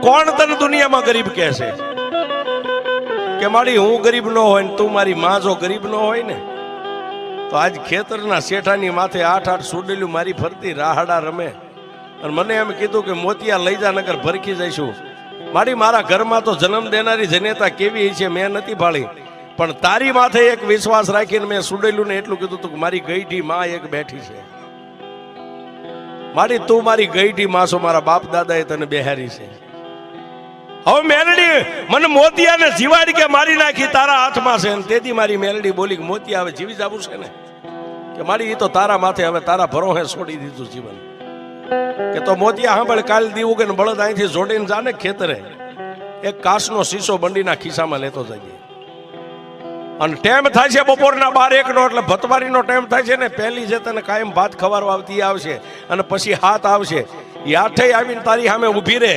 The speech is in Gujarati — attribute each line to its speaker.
Speaker 1: કોણ તને દુનિયામાં ગરીબ કહે છે કે મારી હું ગરીબ ન હોય ને તું મારી માં જો ગરીબ ન હોય ને તો આજ ખેતરના શેઠાની માથે 8-8 સુડેલું મારી ફરતી રાહડા રમે અને મને એમ કીધું કે મોતિયા લઈ જા નગર ભરખી જઈશું. મારા ઘરમાં તો જન્મ દેનારી જનેતા કેવી છે મેં નથી ભાળી, પણ તારી માથે એક વિશ્વાસ રાખીને મેં સુડેલું ને એટલું કીધું તું કે મારી ગઈઢી માં એક બેઠી છે. તું મારી ગઈઢી માં છો, મારા બાપ દાદા એ તને બેહારી છે. હવે મેલડી મને મોતિયાને જીવાડી કે મારી નાખી તારા હાથમાં છે. તેથી મારી મેલડી બોલી કે મોતિયા હવે જીવી જવું છે ને કે મારી એ તો તારા માથે હવે તારા ભરોહે છોડી દીધું જીવન. કે તો મોતિયા સાંભળ, કાલ દીવું કે બળદ અહીંથી જોડીને જાને ખેતરે એક કાચનો શીશો બંડીના ખિસ્સામાં લેતો જઈએ. અને ટાઈમ થાય છે બપોરના 12-1 નો, એટલે ભતવારીનો ટાઈમ થાય છે ને. પહેલી જે તને કાયમ ભાત ખવારવા આવતી આવશે અને પછી હાથ આવશે. એ આઠે આવીને તારી સામે ઊભી રહે